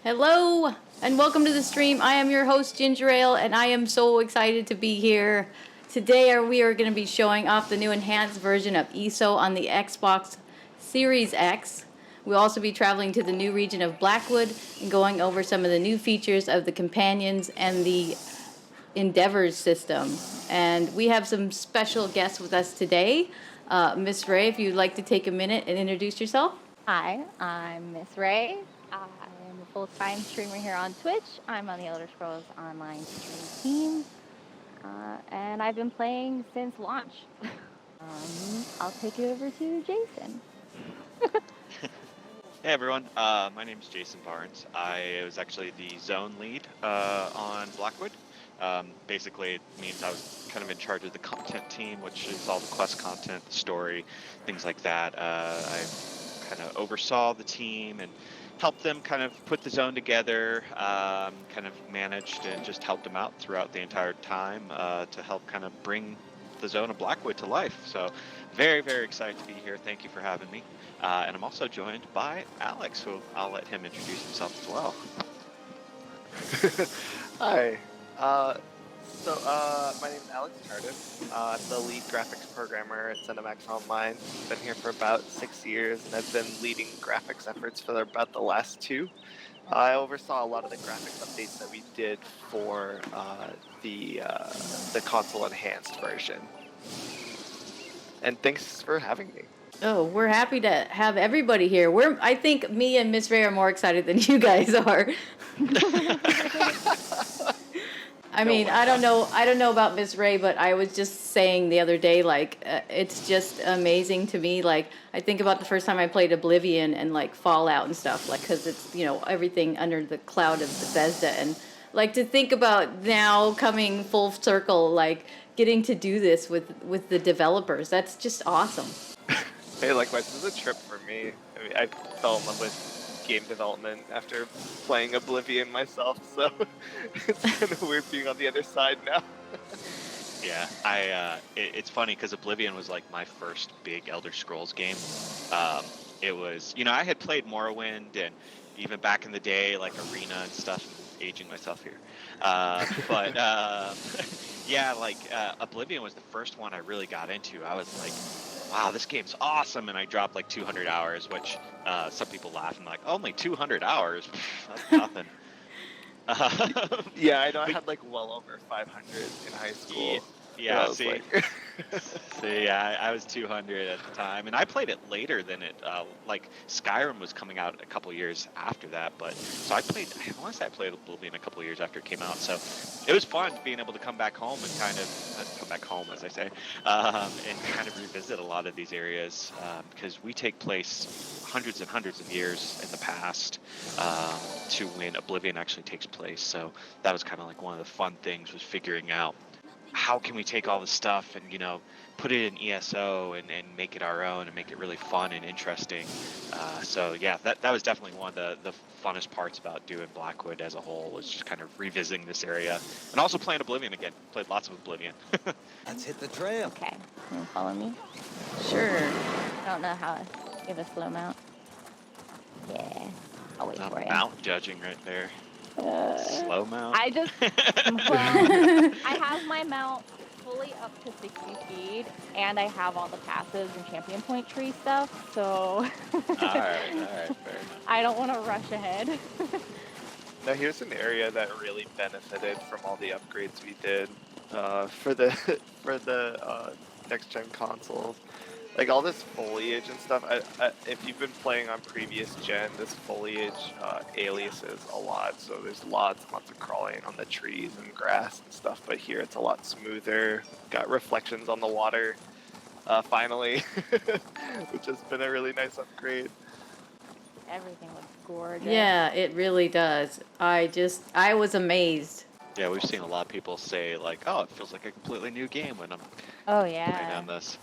Hello, and welcome to the stream. I am your host, GingerAle, and I am so excited to be here. Today we are going to be showing off the new enhanced version of ESO on the Xbox Series X. We'll also be traveling to the new region of Blackwood and going over some of the new features of the companions and the Endeavors system. And we have some special guests with us today. Miss Rae, if you'd like to take a minute and introduce yourself. Hi, I'm Miss Rae. I am a full-time streamer here on Twitch. I'm on the Elder Scrolls Online stream team, and I've been playing since launch. I'll take it over to Jason. Hey everyone, my name is Jason Barnes. I was actually the zone lead on Blackwood. Basically, it means I was kind of in charge of the content team, which is all the quest content, the story, things like that. I kind of oversaw the team and helped them kind of put the zone together, kind of managed and just helped them out throughout the entire time to help kind of bring the zone of Blackwood to life. So very, very excited to be here. Thank you for having me. And I'm also joined by Alex, so I'll let him introduce himself as well. Hi. My name is Alex Cardiff. I'm the lead graphics programmer at Cinemax Online. Been here for about 6 years, and I've been leading graphics efforts for about the last 2. I oversaw a lot of the graphics updates that we did for the console enhanced version. And thanks for having me. Oh, we're happy to have everybody here. I think me and Miss Rae are more excited than you guys are. I mean, I don't know about Miss Rae, but I was just saying the other day, like, it's just amazing to me. Like, I think about the first time I played Oblivion and like Fallout and stuff, like, because it's, you know, everything under the cloud of Bethesda, and like to think about now coming full circle, like getting to do this with the developers. That's just awesome. Hey, likewise, this is a trip for me. I mean, I fell in love with game development after playing Oblivion myself, so it's kind of weird being on the other side now. Yeah, it's funny because Oblivion was like my first big Elder Scrolls game. It was, you know, I had played Morrowind and even back in the day, like Arena and stuff. I'm aging myself here, but yeah, like Oblivion was the first one I really got into. I was like, wow, this game's awesome, and I dropped like 200 hours, which some people laugh and like, only 200 hours? That's nothing. Yeah, I know. I had like well over 500 in high school. Yeah, see, I was 200 at the time, and I played it later than it. Like Skyrim was coming out a couple years after that, but so I want to say I played Oblivion a couple years after it came out. So it was fun being able to come back home and kind of come back home, as I say, and kind of revisit a lot of these areas because we take place hundreds and hundreds of years in the past to when Oblivion actually takes place. So that was kind of like one of the fun things, was figuring out how can we take all this stuff and, you know, put it in ESO and make it our own and make it really fun and interesting. So yeah, that was definitely one of the funnest parts about doing Blackwood as a whole, was just kind of revisiting this area and also playing Oblivion again. Played lots of Oblivion. Let's hit the trail. Okay, can you follow me? Sure. I don't know how to give a slow mount. Yeah, I'll wait for you. Mount judging right there. Slow mount. I have my mount fully up to 60 speed, and I have all the passives and champion point tree stuff, so all right, fair enough. I don't want to rush ahead. Now here's an area that really benefited from all the upgrades we did for the next gen consoles. Like all this foliage and stuff. If you've been playing on previous gen, this foliage aliases a lot. So there's lots and lots of crawling on the trees and grass and stuff. But here it's a lot smoother. Got reflections on the water, finally, which has been a really nice upgrade. Everything looks gorgeous. Yeah, it really does. I was amazed. Yeah, we've seen a lot of people say like, oh, it feels like a completely new game when I'm playing on this.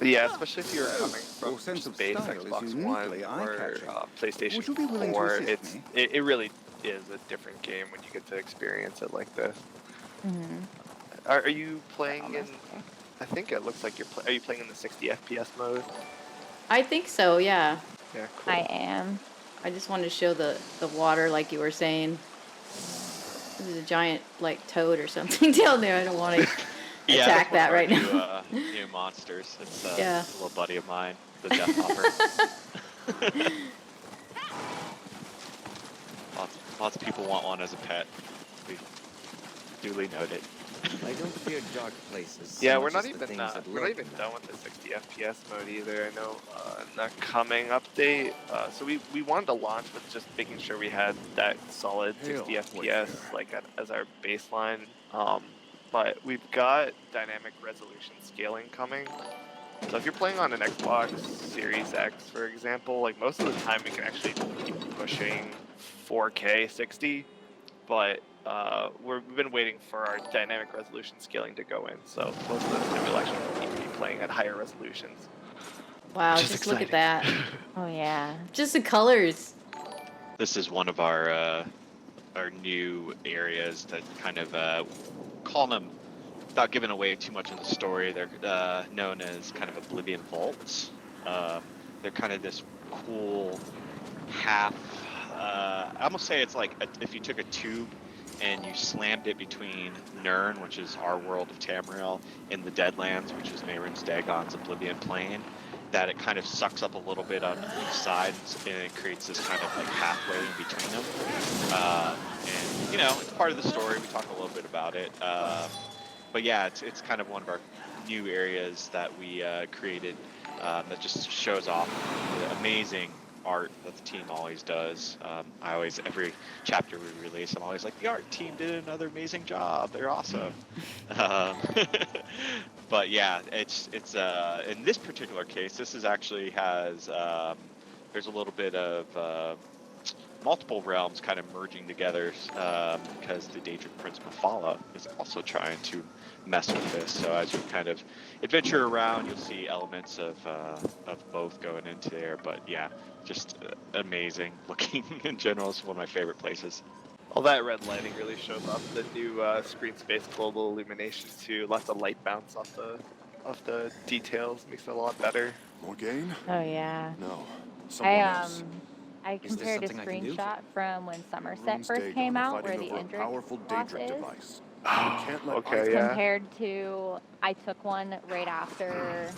Yeah, especially if you're coming from Your sense of base style is Xbox uniquely One or eye-catching. PlayStation Would you be willing to 4, assist me? it really is a different game when you get to experience it like this. Mm-hmm. Are you playing in? I think it looks like are you playing in the 60 FPS mode? I think so. Yeah. Yeah, cool. I am. I just wanted to show the water like you were saying. There's a giant like toad or something down there. I don't want to Yeah, attack that's that one of right our now. new monsters. It's Yeah. a little buddy of mine, the Death Hopper. Lots of people want one as a pet. We duly noted. I don't fear dark places. Yeah, so we're much not as the even things that we're not lurk even in them. done with the 60 FPS mode either. I know in the coming update, so we wanted to launch with just making sure we had that solid 60 Hail, FPS like as our baseline. But we've got dynamic resolution scaling coming. So if you're playing on an Xbox Series X, for example, like most of the time we can actually keep pushing 4K 60, but we've been waiting for our dynamic resolution scaling to go in. So most of the time we'll actually need to be playing at higher resolutions. Wow, Which is just look at that. Oh yeah. Just the colors. This is one of our new areas that kind of call them, without giving away too much in the story, they're known as kind of Oblivion Vaults. They're kind of this cool half, I almost say it's like if you took a tube and you slammed it between Nirn, which is our world of Tamriel, and the Deadlands, which is Mehrunes Dagon's Oblivion Plane, that it kind of sucks up a little bit on each side, and it creates this kind of like pathway in between them. And you know, it's part of the story. We talk a little bit about it. But yeah, it's kind of one of our new areas that we created that just shows off the amazing art that the team always does. Every chapter we release, I'm always like, the art team did another amazing job. They're awesome. But yeah, it's in this particular case, this is actually has there's a little bit of multiple realms kind of merging together because the Daedric Prince Mephala is also trying to mess with this. So as you kind of adventure around, you'll see elements of both going into there. But yeah, just amazing looking in general. It's one of my favorite places. All that red lighting really shows off the new screen space global illumination too. Lots of light bounce off the details, makes it a lot better. Morgaine? Oh yeah. No. Someone else. I Is there compared a something I can do? screenshot from when Somerset Rune's first Dagon came are out, where fighting the over a Indric powerful boss Daedric is. device. You can't let Okay, either- yeah. Compared to, I took one right after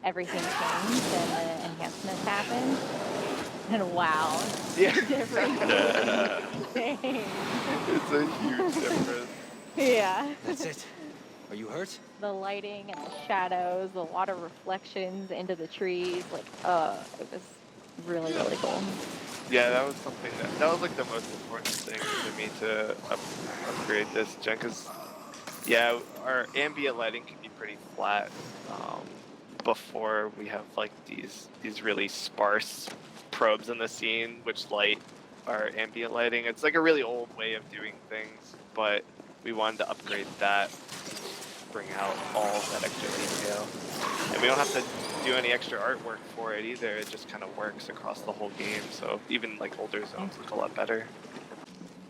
everything changed and the enhancements happened. And wow, Yeah. different. It's a huge difference. Yeah. That's it. Are you hurt? The lighting and the shadows, the water reflections into the trees, like, it was really, really cool. Yeah, that was something that was like the most important thing to me to upgrade this gen, because yeah, our ambient lighting can be pretty flat before we have like these really sparse probes in the scene which light our ambient lighting. It's like a really old way of doing things, but we wanted to upgrade that, bring out all of that extra detail, and we don't have to do any extra artwork for it either. It just kind of works across the whole game, so even like older zones look a lot better.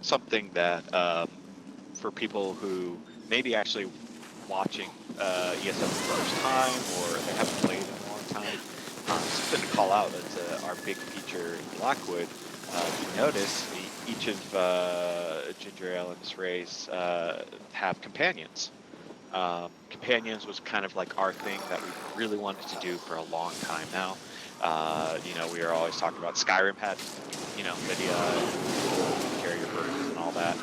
Something that for people who may be actually watching ESO for the first time or they haven't played in a long time, something to call out is our big feature in Blackwood. If you notice, each of GingerAle and Miss Rae's have companions. Companions was kind of like our thing that we really wanted to do for a long time now. You know, we were always talking about Skyrim had, you know, Lydia, carrier birds and all that.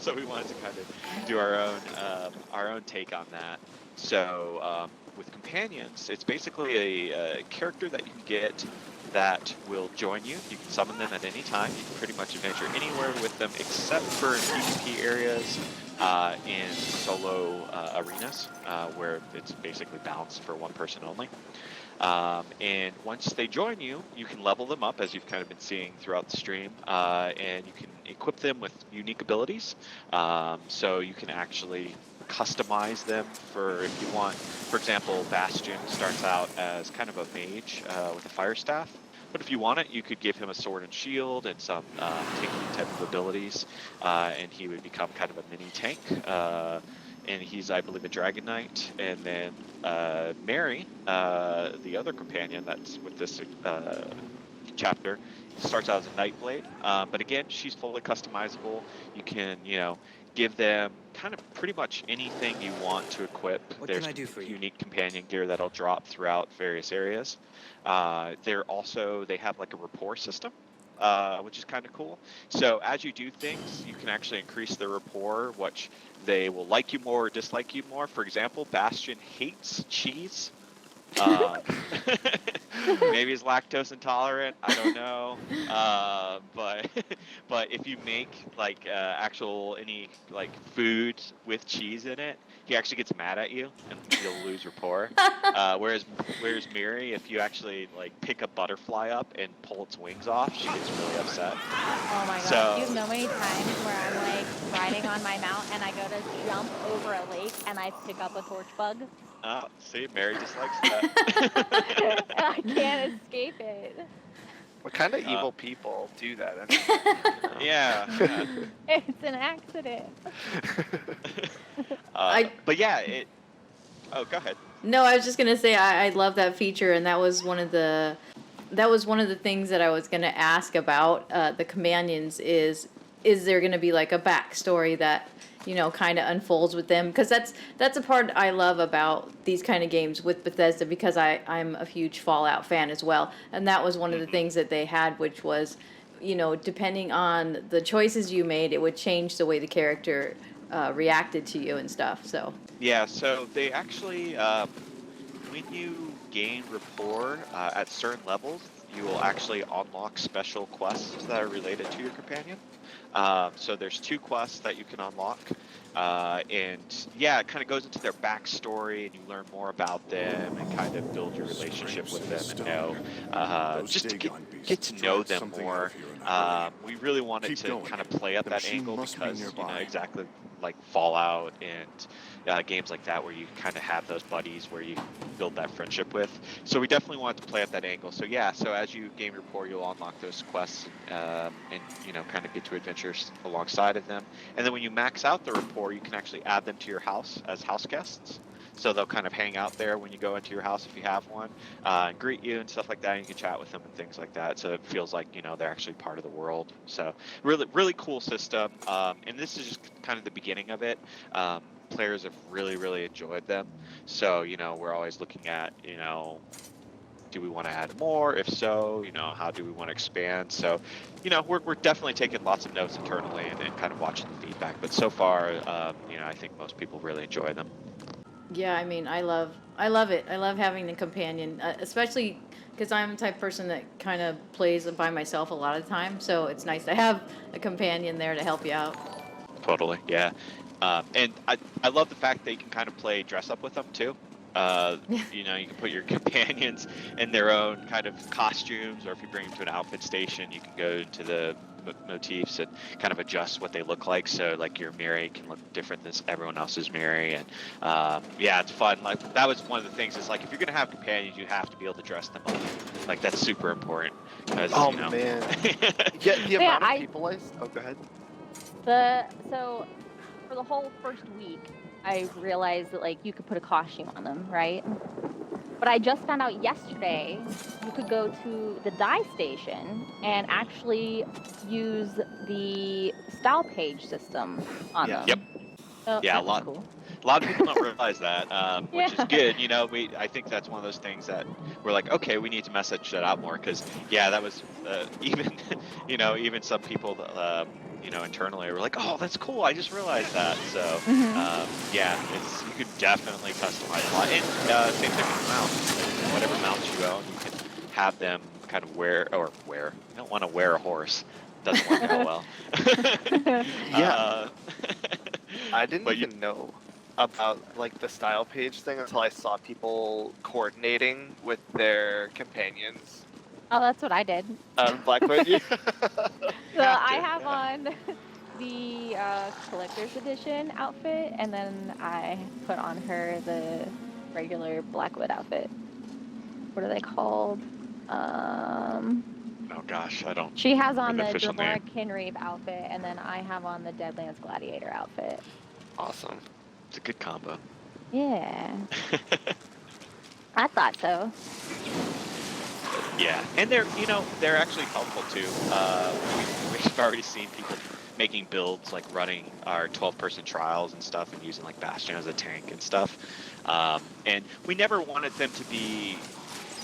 So we wanted to kind of do our own take on that. So with companions, it's basically a character that you can get that will join you. You can summon them at any time. You can pretty much adventure anywhere with them except for in PvP areas and solo arenas where it's basically balanced for one person only. And once they join you, you can level them up, as you've kind of been seeing throughout the stream, and you can equip them with unique abilities. So you can actually customize them for if you want. For example, Bastion starts out as kind of a mage with a fire staff. But if you want it, you could give him a sword and shield and some tanky type of abilities, and he would become kind of a mini tank. And he's, I believe, a Dragon Knight. And then Mary, the other companion that's with this chapter, starts out as a Nightblade, but again, she's fully customizable. You can, give them kind of pretty much anything you want to equip. What There's can I do for you? unique companion gear that'll drop throughout various areas. They have like a rapport system, which is kind of cool. So as you do things, you can actually increase their rapport, which they will like you more or dislike you more. For example, Bastion hates cheese. Maybe he's lactose intolerant. I don't know. But but if you make like any like food with cheese in it, he actually gets mad at you and you'll lose rapport. Whereas Miri, if you actually like pick a butterfly up and pull its wings off, she gets really upset. Oh my god. So- Do you know many times where I'm like riding on my mount and I go to jump over a lake and I pick up a torch bug? Oh, see, Mary dislikes that. I can't escape it. What kind of evil people do that? I mean, Yeah. It's an accident. But yeah, Oh, go ahead. No, I was just gonna say I love that feature, and that was one of the things that I was gonna ask about the companions. Is there gonna be like a backstory that kind of unfolds with them? Because that's a part I love about these kind of games with Bethesda, because I'm a huge Fallout fan as well, and that was one of the things that they had, which was depending on the choices you made, it would change the way the character reacted to you and stuff. So. Yeah, so they actually, when you gain rapport at certain levels, you will actually unlock special quests that are related to your companion. So there's 2 quests that you can unlock. And yeah, it kind of goes into their backstory, and you learn more about them and kind of build your relationship with them and just to get to know them more. We really wanted to kind of play up that angle because, exactly like Fallout and games like that, where you kind of have those buddies where you build that friendship with. So we definitely wanted to play up that angle. So yeah, so as you gain rapport, you'll unlock those quests and kind of get to adventures alongside of them. And then when you max out the rapport, you can actually add them to your house as house guests. So they'll kind of hang out there when you go into your house if you have one, and greet you and stuff like that. And you can chat with them and things like that. So it feels like they're actually part of the world. So really, really cool system. And this is just kind of the beginning of it. Players have really, really enjoyed them. So we're always looking at do we want to add more? If so, how do we want to expand? So, we're definitely taking lots of notes internally and kind of watching the feedback. But so far, I think most people really enjoy them. Yeah, I mean, I love it. I love having the companion, especially because I'm the type of person that kind of plays by myself a lot of the time. So it's nice to have a companion there to help you out. Totally, yeah. And I love the fact that you can kind of play dress up with them too. You can put your companions in their own kind of costumes, or if you bring them to an outfit station, you can go into the motifs and kind of adjust what they look like. So like your Miri can look different than everyone else's Miri, and yeah, it's fun. Like that was one of the things. Is like if you're gonna have companions, you have to be able to dress them up. Like that's super important. Oh man. Yeah, the amount of people Oh, go ahead. So for the whole first week, I realized that like you could put a costume on them, right? But I just found out yesterday you could go to the dye station and actually use the style page system on them. Yep. So Yeah, that was cool. A lot of people don't realize that, which is good. I think that's one of those things that we're like, okay, we need to message that out more, because yeah, that was even some people internally were like, oh, that's cool, I just realized that. So yeah, you could definitely customize a lot. And same thing with mounts. Whatever mounts you own, you can have them kind of wear. You don't want to wear a horse. Doesn't work out well. Yeah. I didn't even know about like the style page thing until I saw people coordinating with their companions. Oh, that's what I did. Blackwood. So I have on the collector's edition outfit, and then I put on her the regular Blackwood outfit. What are they called? Oh gosh, I don't. She has on the official Demora name. Kinreeve outfit, and then I have on the Deadlands Gladiator outfit. Awesome. It's a good combo. Yeah. I thought so. Yeah, and they're actually helpful too. We've already seen people making builds like running our 12-person trials and stuff, and using like Bastion as a tank and stuff. And we never wanted them to be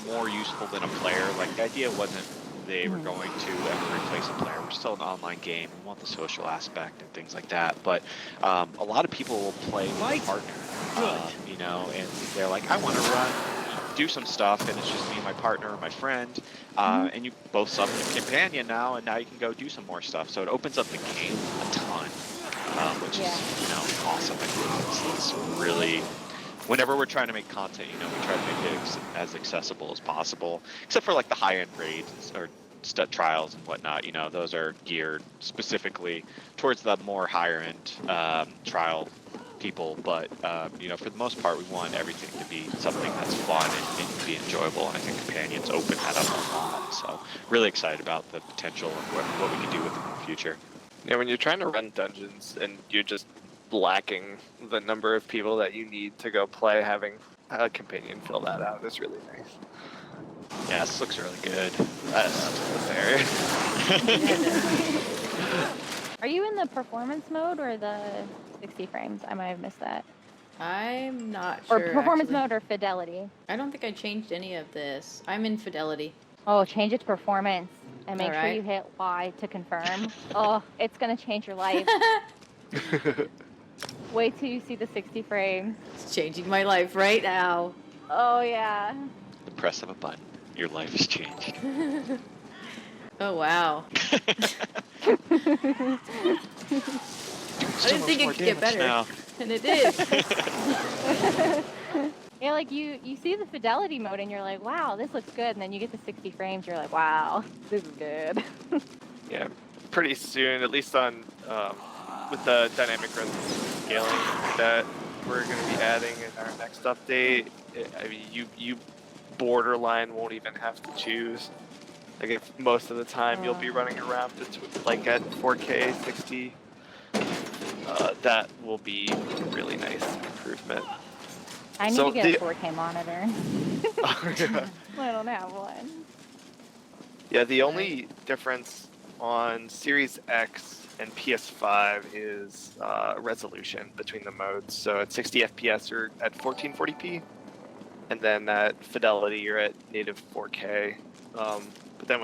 more useful than a player. Like the idea wasn't they were going to ever replace a player. We're still an online game. We want the social aspect and things like that. But a lot of people will play with a partner, and they're like, I want to do some stuff, and it's just me and my partner or my friend, and you both summon a companion now, and now you can go do some more stuff. So it opens up the game a ton, which is awesome. I think it's really. Whenever we're trying to make content, we try to make it as accessible as possible, except for like the high-end raids or trials and whatnot. Those are geared specifically towards the more higher-end trial people. But for the most part, we want everything to be something that's fun and be enjoyable. And I think companions open that up a lot. So really excited about the potential and what we can do with them in the future. Yeah, when you're trying to run dungeons and you're just lacking the number of people that you need to go play, having a companion fill that out is really nice. Yeah, this looks really good. This area. Are you in the performance mode or the 60 frames? I might have missed that. I'm not sure. Or performance actually. mode or fidelity? I don't think I changed any of this. I'm in Fidelity. Oh, change it to performance and make sure Alright. you hit Y to confirm. Oh, it's gonna change your life. Wait till you see the 60 frames. It's changing my life right now. Oh yeah. The press of a button, your life has changed. Oh wow. I didn't think it could get better. Now. And it did. Yeah, like you see the fidelity mode and you're like, wow, this looks good. And then you get to 60 frames, you're like, wow, this is good. Yeah, pretty soon, at least on with the dynamic resolution scaling that we're going to be adding in our next update. I mean, you borderline won't even have to choose. Like, if most of the time you'll be running around like at 4K 60. That will be a really nice improvement. I need to get a 4K monitor. Oh, yeah. I don't have one. Yeah, the only difference on Series X and PS5 is resolution between the modes. So at 60 FPS you're at 1440p, and then at Fidelity you're at native 4K. But then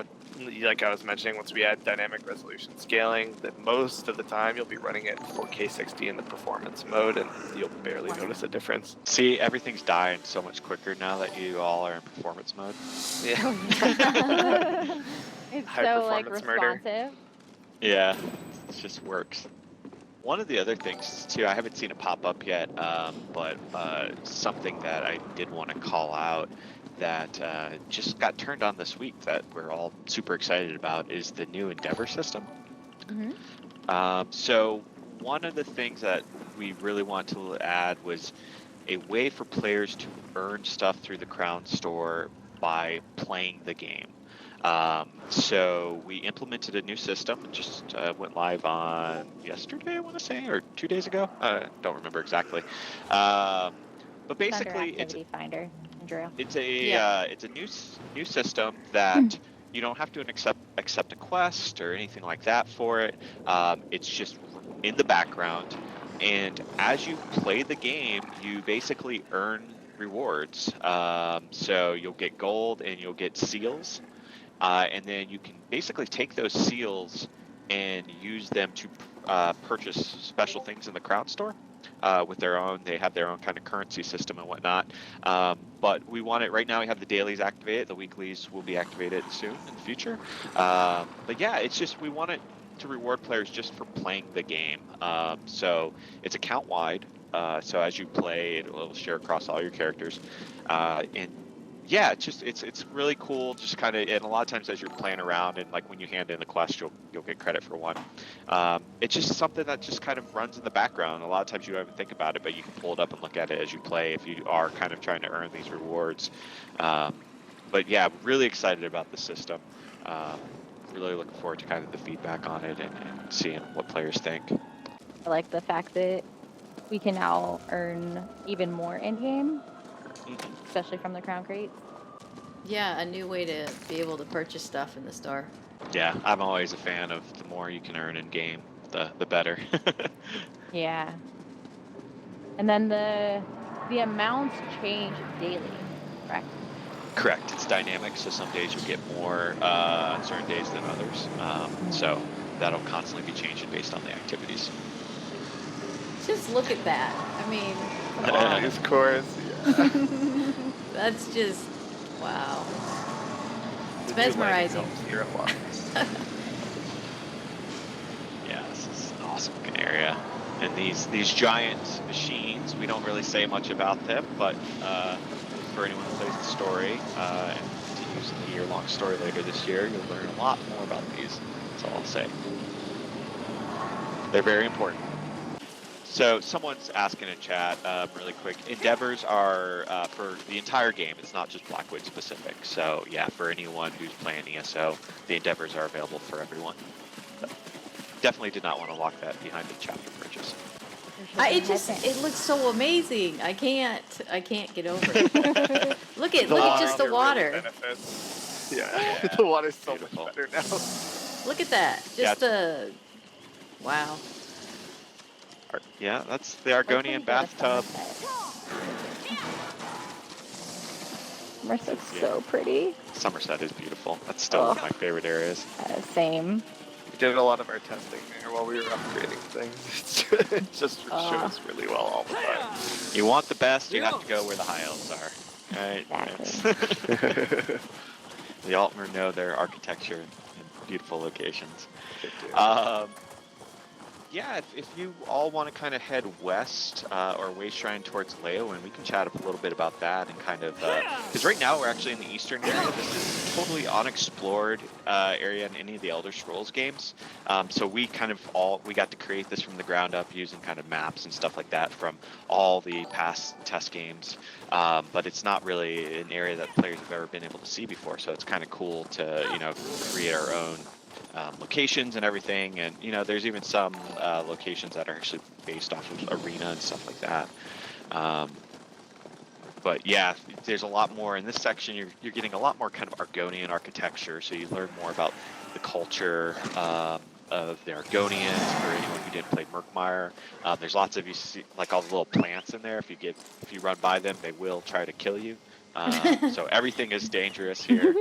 like I was mentioning, once we add dynamic resolution scaling, that most of the time you'll be running at 4K 60 in the performance mode, and you'll barely notice a difference. See, everything's dying so much quicker now that you all are in performance mode. Yeah. It's High so like performance murder. responsive. Yeah, it just works. One of the other things too, I haven't seen it pop up yet, but something that I did want to call out that just got turned on this week that we're all super excited about is the new Endeavor system. Mm-hmm. So one of the things that we really want to add was a way for players to earn stuff through the Crown Store by playing the game. So we implemented a new system. It just went live on yesterday, I want to say, or 2 days ago. Don't remember exactly. But basically, it's Finder. it's a new system that you don't have to accept a quest or anything like that for it. It's just in the background, and as you play the game, you basically earn rewards. So you'll get gold and you'll get seals. And then you can basically take those seals and use them to purchase special things in the Crown Store with their own. They have their own kind of currency system and whatnot. But we want it right now. We have the dailies activated. The weeklies will be activated soon in the future. But yeah, it's just we want it to reward players just for playing the game. So it's account wide. So as you play, it will share across all your characters. And yeah, it's really cool. Just kind of, and a lot of times as you're playing around, and like when you hand in the quest, you'll get credit for one. It's just something that just kind of runs in the background. A lot of times you don't even think about it, but you can pull it up and look at it as you play if you are kind of trying to earn these rewards. But yeah, really excited about the system. Really looking forward to kind of the feedback on it and seeing what players think. I like the fact that we can now earn even more in game, especially from the crown crates. Yeah, a new way to be able to purchase stuff in the store. Yeah, I'm always a fan of the more you can earn in game, the better. Yeah. And then the amounts change daily, correct? Correct. It's dynamic, so some days you'll get more on certain days than others. So that'll constantly be changing based on the activities. Just look at that. I mean, come Oh, on. his chorus. Yeah. That's just, wow. It's The new lighting mesmerizing. helps here a lot. Yeah, this is an awesome area. And these giant machines, we don't really say much about them, but for anyone who plays the story and continues the year-long story later this year, you'll learn a lot more about these. That's all I'll say. They're very important. So someone's asking in chat really quick. Endeavors are for the entire game. It's not just Blackwood specific. So yeah, for anyone who's playing ESO, the Endeavors are available for everyone. Definitely did not want to lock that behind the chapter purchase. It looks so amazing. I can't get over it. look at just the Really water. benefits. Yeah, the water's so Beautiful. much better now. Look at that. Just Yeah. wow. Yeah, that's the Argonian bathtub. Somerset's Yeah. so pretty. Somerset is beautiful. That's still one of my favorite areas. Same. We did a lot of our testing there while we were upgrading things. It just shows really well all the time. You want the best, you have to go where the high elves are. Right? Exactly. The Altmer know their architecture in beautiful locations. Yeah, if you all want to kind of head west or way shrine towards Leowen, we can chat up a little bit about that and kind of because right now we're actually in the eastern area. This is totally unexplored area in any of the Elder Scrolls games. So we kind of we got to create this from the ground up using kind of maps and stuff like that from all the past test games. But it's not really an area that players have ever been able to see before. So it's kind of cool to create our own locations and everything, and there's even some locations that are actually based off of arena and stuff like that. But yeah, there's a lot more in this section. You're getting a lot more kind of Argonian architecture, so you learn more about the culture of the Argonians. For anyone who didn't play Murkmire, there's lots of, you see like all the little plants in there. If you run by them, they will try to kill you. So everything is dangerous here.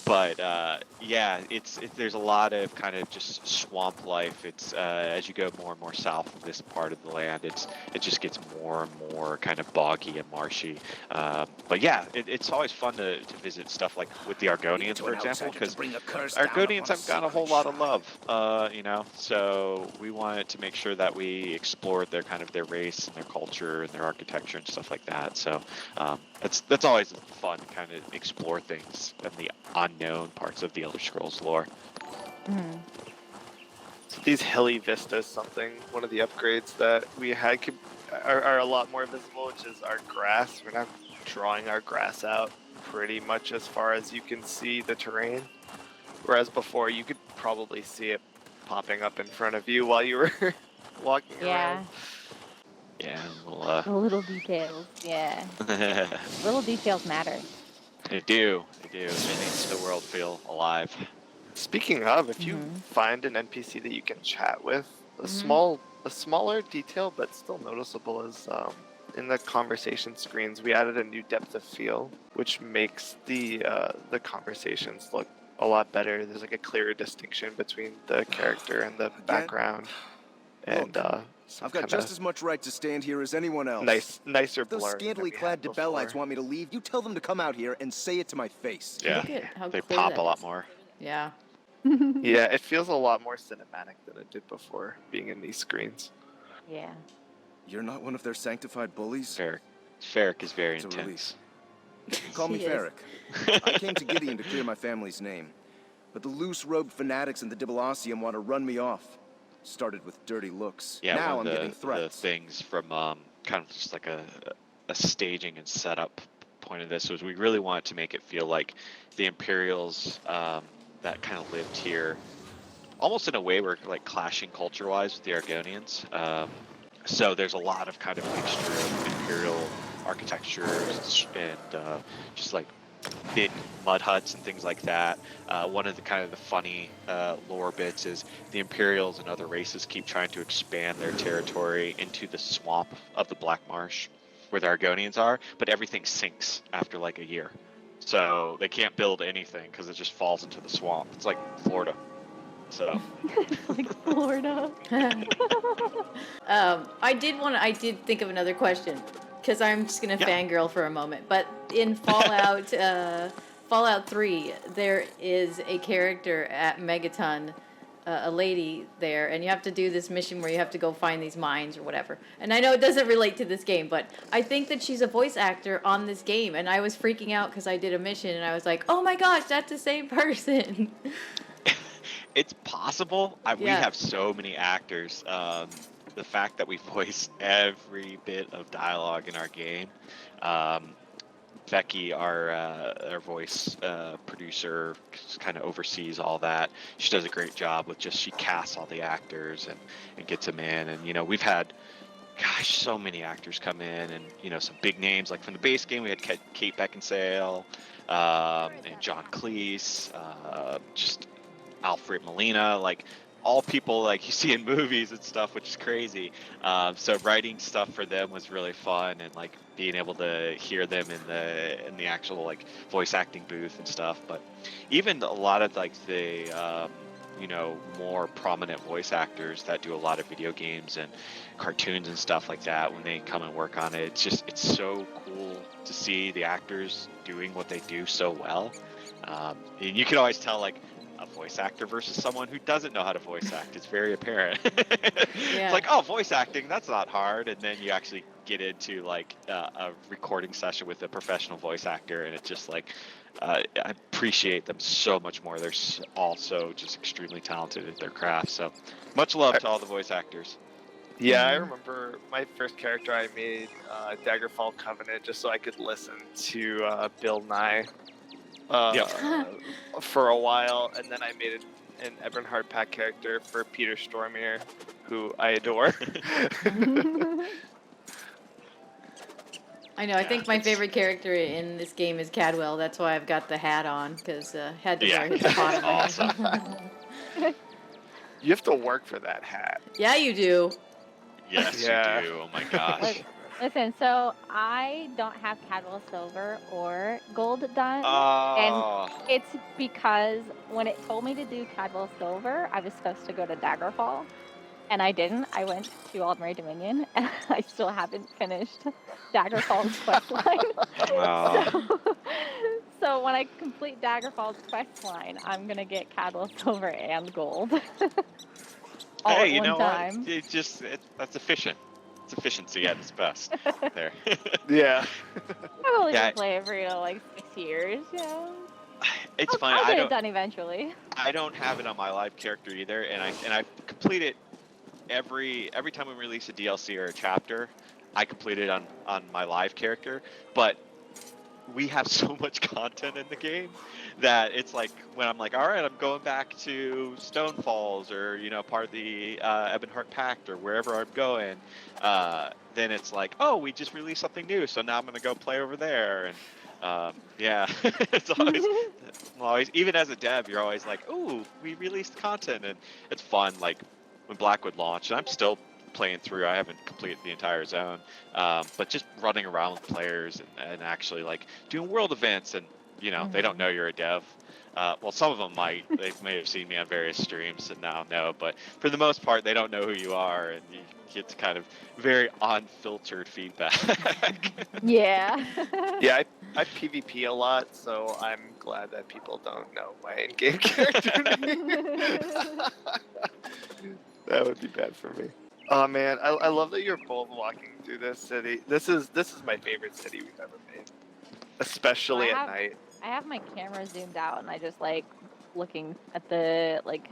But yeah, there's a lot of kind of just swamp life. It's as you go more and more south of this part of the land, it just gets more and more kind of boggy and marshy. But yeah, it's always fun to visit stuff like with the Argonians, for example, because Argonians haven't got a whole lot of love, So we wanted to make sure that we explored their race and their culture and their architecture and stuff like that. So that's always fun to kind of explore things and the unknown parts of the Elder Scrolls lore. Mm-hmm. So these hilly vistas, one of the upgrades that we had are a lot more visible, which is our grass. We're now drawing our grass out pretty much as far as you can see the terrain. Whereas before, you could probably see it popping up in front of you while you were walking around. Yeah, The little details, yeah. Little details matter. They do. It makes the world feel alive. Speaking of, if you find an NPC that you can chat with, a smaller detail but still noticeable is in the conversation screens, we added a new depth of field, which makes the conversations look a lot better. There's like a clearer distinction between the character and the background, and I've got just as much right to stand here as anyone else. Nicer If those blur. scantily clad Debellites want me to leave, you tell them to come out here and say it to my face. Yeah, Look at how they clear pop that a lot is. more. Yeah. Yeah, it feels a lot more cinematic than it did before being in these screens. Yeah. You're not one of their sanctified bullies? Ferric is very It's a intense. Call me He is. Ferric. I came to Gideon to clear my family's name. But the loose-robed fanatics in the Dibalassium want to run me off. Started with dirty looks. Yeah, now one I'm of getting the threats. things from kind of just like a staging and setup point of this was we really wanted to make it feel like the Imperials that kind of lived here, almost in a way we're like clashing culture-wise with the Argonians. So there's a lot of kind of mixture of Imperial architecture and just like big mud huts and things like that. One of the kind of the funny lore bits is the Imperials and other races keep trying to expand their territory into the swamp of the Black Marsh where the Argonians are, but everything sinks after like a year. So they can't build anything because it just falls into the swamp. It's like Florida. So Like Florida. I did think of another question, because I'm just gonna Yeah. fangirl for a moment. But in Fallout, Fallout 3, there is a character at Megaton, a lady there, and you have to do this mission where you have to go find these mines or whatever. And I know it doesn't relate to this game, but I think that she's a voice actor on this game, and I was freaking out because I did a mission, and I was like, oh my gosh, that's the same person. it's possible. We Yeah. have so many actors. The fact that we voice every bit of dialogue in our game. Becky, our voice producer, kind of oversees all that. She does a great job with she casts all the actors and gets them in. And, you know, we've had, gosh, so many actors come in and, you know, some big names. Like from the base game, we had Kate Beckinsale and John Cleese, just Alfred Molina, like all people like you see in movies and stuff, which is crazy. So writing stuff for them was really fun, and like being able to hear them in the actual like voice acting booth and stuff. But even a lot of like the you know, more prominent voice actors that do a lot of video games and cartoons and stuff like that, when they come and work on it, it's so cool to see the actors doing what they do so well. And you can always tell like a voice actor versus someone who doesn't know how to voice act. It's very apparent. Yeah. It's like, oh, voice acting, that's not hard. And then you actually get into like a recording session with a professional voice actor, and it's just like, I appreciate them so much more. They're also just extremely talented at their craft. So much love to all the voice actors. Yeah, I remember my first character I made, Daggerfall Covenant, just so I could listen to Bill Nye for a while, and then I made an Ebonheart Pack character for Peter Stormare, who I adore. I know. I think my favorite character in this game is Cadwell. That's why I've got the hat on, because had to wear his hat. Awesome. You have to work for that hat. Yeah, you do. Yes, Yeah. you do. Oh my gosh. Listen, so I don't have Cadwell Silver or Gold done. Oh. And it's because when it told me to do Cadwell Silver, I was supposed to go to Daggerfall. And I didn't. I went to Aldmeri Dominion, and I still haven't finished Daggerfall's questline. Wow. So when I complete Daggerfall's questline, I'm going to get Cadwell Silver and Gold. All Hey, at you one know time. what? That's efficient. It's efficiency at its best. There. Yeah. I only Yeah. play every like 6 years, you know. It's fine. I'll I get it don't. done eventually. I don't have it on my live character either, and I complete it every time we release a DLC or a chapter. I complete it on my live character, but we have so much content in the game that it's like when I'm like, all right, I'm going back to Stone Falls, or you know, part of the Ebonheart Pact, or wherever I'm going, then it's like, oh, we just released something new, so now I'm gonna go play over there. And yeah, it's always, even as a dev, you're always like, ooh, we released content, and it's fun. Like when Blackwood launched, and I'm still playing through. I haven't completed the entire zone, but just running around with players and actually like doing world events, and you know, they don't know you're a dev. Well, some of them might. They may have seen me on various streams and now know, but for the most part, they don't know who you are, and you get kind of very unfiltered feedback. Yeah. Yeah, I PvP a lot, so I'm glad that people don't know my in-game character name. That would be bad for me. Oh man, I love that you're both walking through this city. This is my favorite city we've ever made, especially Well, at night. I have my camera zoomed out, and I just like looking at the like.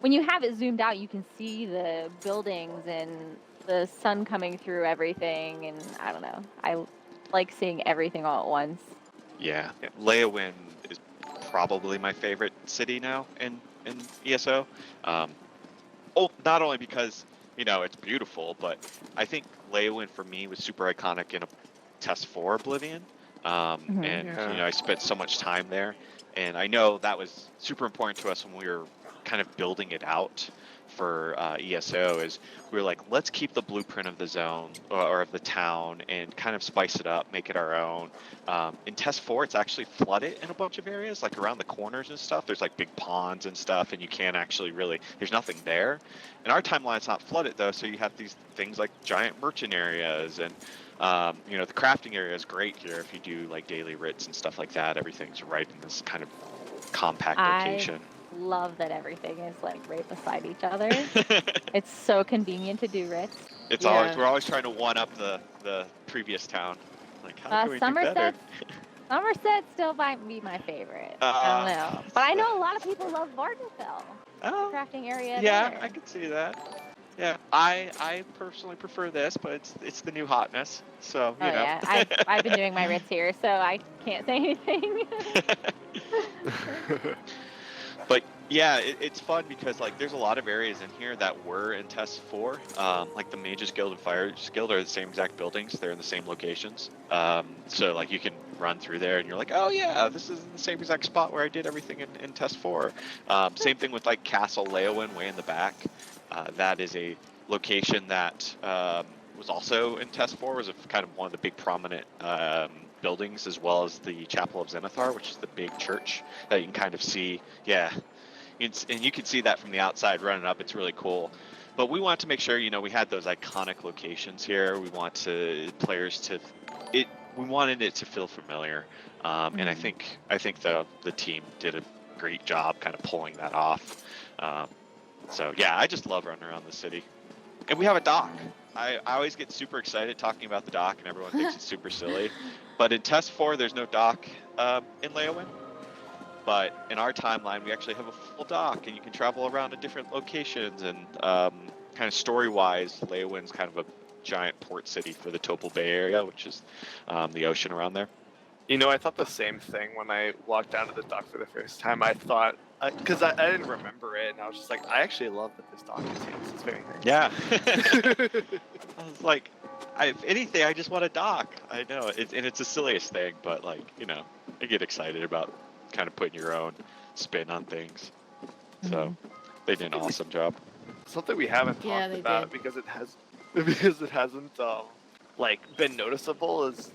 When you have it zoomed out, you can see the buildings and the sun coming through everything, and I don't know. I like seeing everything all at once. Yeah, Leyawind is probably my favorite city now in ESO. Not only because, you know, it's beautiful, but I think Leyawind for me was super iconic in Test 4 Oblivion, and Yeah. I spent so much time there, and I know that was super important to us when we were kind of building it out for ESO. Is we were like, let's keep the blueprint of the zone or of the town and kind of spice it up, make it our own. In Test 4, it's actually flooded in a bunch of areas, like around the corners and stuff. There's like big ponds and stuff, and you can't actually really, there's nothing there. In our timeline, it's not flooded though, so you have these things like giant merchant areas, and the crafting area is great here if you do like daily writs and stuff like that. Everything's right in this kind of compact location. Love that everything is like right beside each other. It's so convenient to do writs. It's Yeah. always, we're always trying to one up the previous town. Like, how can we do better? Somerset still might be my favorite. I don't know, but I know a lot of people love Vardenfell. Oh, Crafting area. yeah, there. I can see that. Yeah, I personally prefer this, but it's the new hotness. So Oh yeah, I've been doing my writs here, so I can't say anything. But yeah, it's fun because like there's a lot of areas in here that were in Test 4. Like the Mages Guild and Fires Guild are the same exact buildings. They're in the same locations. So like you can run through there and you're like, oh yeah, this is the same exact spot where I did everything in Test 4. Same thing with like Castle Leowyn way in the back. That is a location that was also in Test 4, was kind of one of the big prominent buildings, as well as the Chapel of Zenithar, which is the big church that you can kind of see. Yeah, and you can see that from the outside running up. It's really cool. But we want to make sure, we had those iconic locations here. We want players to we wanted it to feel familiar, and I think the team did a great job kind of pulling that off. So yeah, I just love running around the city, and we have a dock. I always get super excited talking about the dock, and everyone thinks it's super silly. But in Test 4, there's no dock in Leowyn. But in our timeline, we actually have a full dock, and you can travel around to different locations. And kind of story-wise, Leowyn's kind of a giant port city for the Topol Bay area, which is the ocean around there. I thought the same thing when I walked down to the dock for the first time. I thought, because I didn't remember it, and I was just like, I actually love that this dock is here. This is very nice. Yeah. I was like, if anything, I just want a dock. I know, and it's the silliest thing, but like, I get excited about kind of putting your own spin on things. So they did an awesome job. Something we haven't Yeah, talked they about did. because it hasn't been noticeable is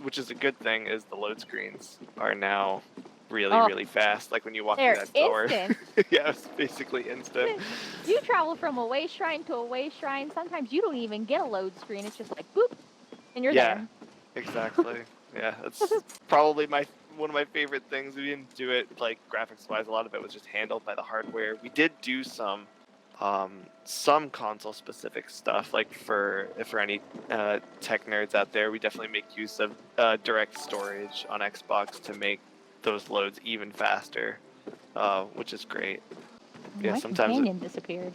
which is a good thing, is the load screens are now really fast. Like when you walk through They're that door. instant. Yeah, it's basically instant. You travel from a way shrine to a way shrine. Sometimes you don't even get a load screen. It's just like boop, and you're Yeah. there. Exactly. Yeah, that's probably one of my favorite things. We didn't do it like graphics wise. A lot of it was just handled by the hardware. We did do some console specific stuff, like for any tech nerds out there. We definitely make use of direct storage on Xbox to make those loads even faster, which is great. Yeah, My sometimes companion disappeared.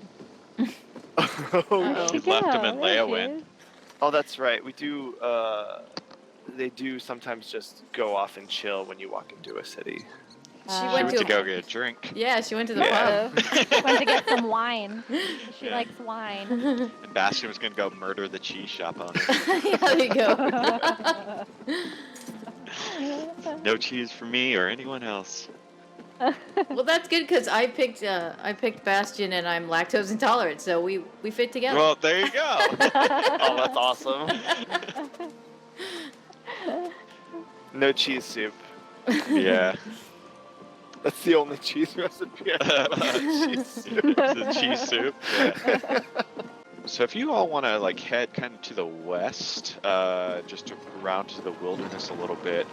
Uh-oh. We left him in Leowyn. Oh, that's right. We do. They do sometimes just go off and chill when you walk into a city. She She went went to to go get a drink. Yeah, she went to the Yeah. pub. Went to get some wine. She Yeah. likes wine. And Bastion was going to go murder the cheese shop owner. Yeah, there you go. No cheese for me or anyone else. Well, that's good because I picked Bastion and I'm lactose intolerant, so we fit together. Well, there you go. Oh, that's awesome. No cheese soup. Yeah. That's the only cheese recipe I know. Cheese soup. The cheese soup. Yeah. So if you all want to like head kind of to the west, just around to the wilderness a little bit,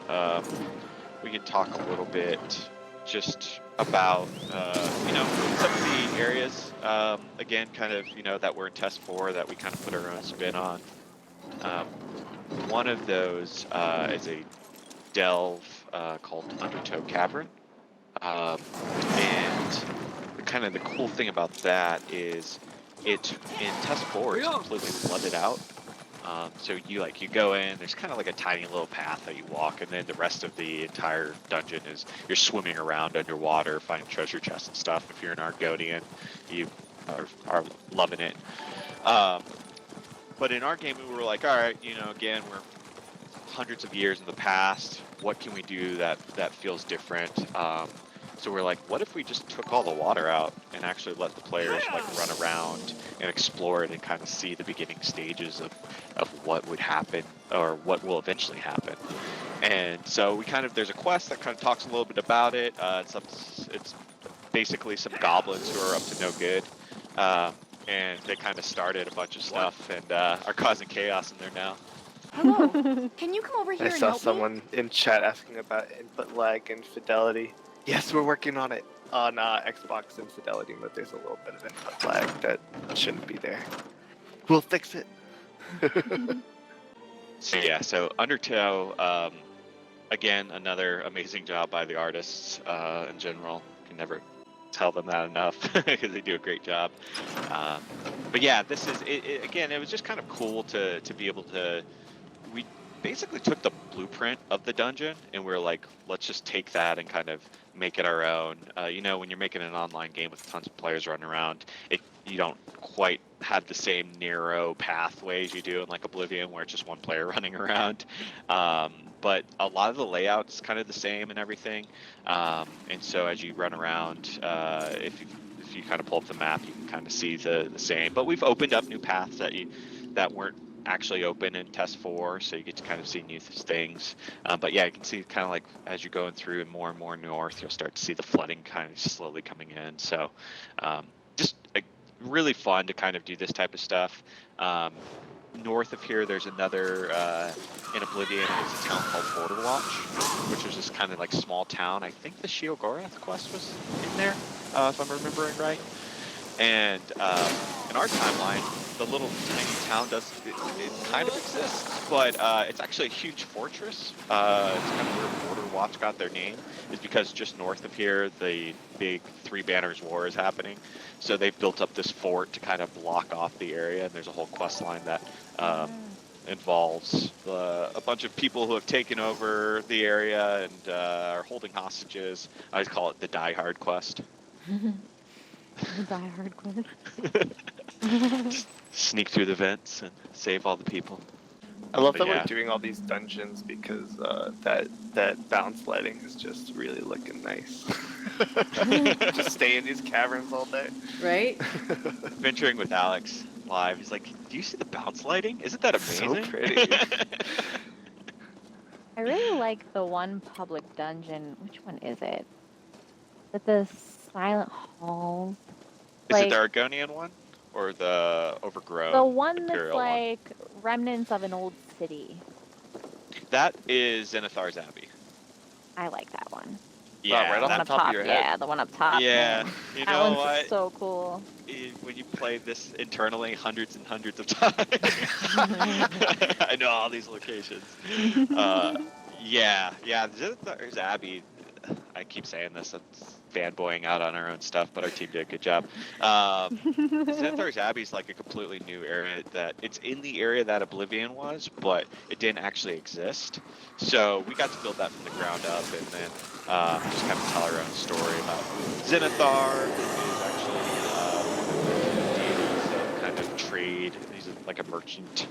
we can talk a little bit just about some of the areas. Again, kind of that we're in Test 4 that we kind of put our own spin on. One of those is a delve called Undertow Cavern. And the cool thing about that is in Test 4 it's completely flooded out. So you go in, there's kind of like a tiny little path that you walk, and then the rest of the entire dungeon is you're swimming around underwater, finding treasure chests and stuff. If you're an Argonian, you are loving it. But in our game, we were like, all right, again, we're hundreds of years in the past. What can we do that feels different? So we're like, what if we just took all the water out and actually let the players like run around and explore it and kind of see the beginning stages of what would happen or what will eventually happen. And so we there's a quest that kind of talks a little bit about it. It's basically some goblins who are up to no good. And they kind of started a bunch of stuff and are causing chaos in there now. Hello. Can you come over here I and saw help someone in chat asking about input lag and Fidelity. Yes, we're working on it on Xbox and Fidelity, but there's a little bit of input lag that shouldn't be there. We'll fix it. So Undertow, again, another amazing job by the artists in general. Can never tell them that enough because they do a great job. But yeah, this is again. It was just kind of cool to be able to. We basically took the blueprint of the dungeon and we're like, let's just take that and kind of make it our own. You know, when you're making an online game with tons of players running around, you don't quite have the same narrow pathways you do in like Oblivion where it's just one player running around. But a lot of the layout's kind of the same and everything. And so as you run around, if you kind of pull up the map, you can kind of see the same. But we've opened up new paths that weren't actually open in test 4, so you get to kind of see new things. But yeah, you can see kind of like as you're going through and more north, you'll start to see the flooding kind of slowly coming in. So just really fun to kind of do this type of stuff. North of here, there's another in Oblivion. It's a town called Border Watch, which is this kind of like small town. I think the Sheogorath quest was in there, if I'm remembering right. And in our timeline, the little tiny town it kind of exists, but it's actually a huge fortress. It's kind of where Border Watch got their name, is because just north of here, the big Three Banners War is happening. So they've built up this fort to kind of block off the area, and there's a whole quest line that involves a bunch of people who have taken over the area and are holding hostages. I always call it the Die Hard quest. Die Hard quest. Sneak through the vents and save all the people. I love But that yeah. we're doing all these dungeons because that bounce lighting is just really looking nice. Just stay in these caverns all day. Right? Venturing with Alex live, he's like, "Do you see the bounce lighting? Isn't that amazing?" So pretty. I really like the one public dungeon. Which one is it? With the Silent Halls. Is it the Argonian one or the overgrown The one that's Imperial like remnants of an old city. That is Zenithar's Abbey. I like that one. Yeah, right The off one the up top of top. your head. Yeah, the one up top. yeah. man. You That know one's what? so cool. When you play this internally hundreds and hundreds of times, I know all these locations. Yeah, Zenithar's Abbey. I keep saying this. It's fanboying out on our own stuff, but our team did a good job. Zenithar's Abbey is like a completely new area that it's in the area that Oblivion was, but it didn't actually exist. So we got to build that from the ground up and then just kind of tell our own story about Zenithar, who is actually deities of kind of trade. He's like a merchant.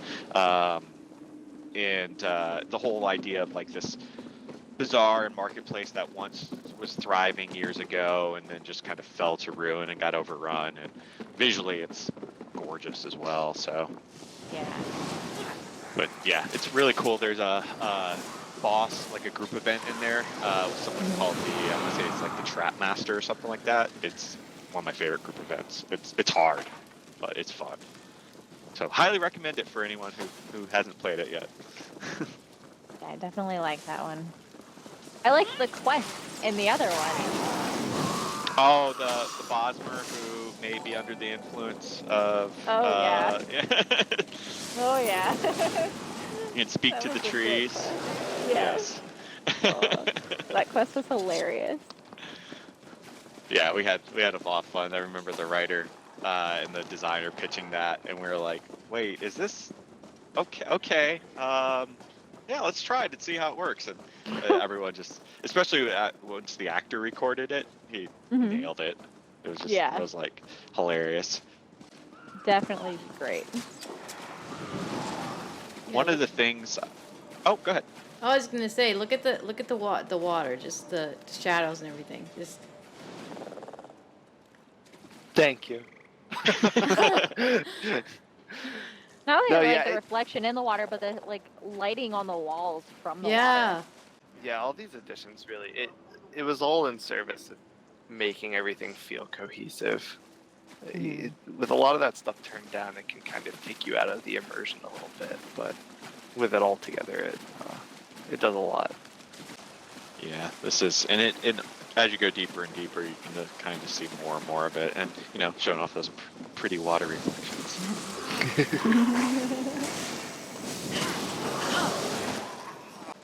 And the whole idea of like this bazaar and marketplace that once was thriving years ago and then just kind of fell to ruin and got overrun, and visually it's gorgeous as well. So Yeah. but yeah, it's really cool. There's a boss, like a group event in there with something called the I want to say it's like the Trap Master or something like that. It's one of my favorite group events. It's hard, but it's fun. So highly recommend it for anyone who hasn't played it yet. Yeah, I definitely like that one. I like the quest in the other one. Oh, the Bosmer who may be under the influence of. Oh, yeah. yeah. Oh yeah. You can speak That to the was a good trees. quest. Yes. Oh, that quest was hilarious. Yeah, we had a lot of fun. I remember the writer and the designer pitching that, and we were like, "Wait, is this okay? Okay, yeah, let's try it and see how it works." And everyone just, especially once the actor recorded it, he nailed it. It was just, it was like hilarious. Definitely great. One of the things, Oh, go ahead. I was gonna say, look at the water, just the shadows and everything. Just Thank you. Not only No, like yeah, the reflection in the water, but the like lighting on the walls from the yeah. water. Yeah, all these additions really it was all in service of making everything feel cohesive. With a lot of that stuff turned down, it can kind of take you out of the immersion a little bit, but with it all together, it does a lot. Yeah, this is, and as you go deeper and deeper, you can kind of see more and more of it, and showing off those pretty water reflections.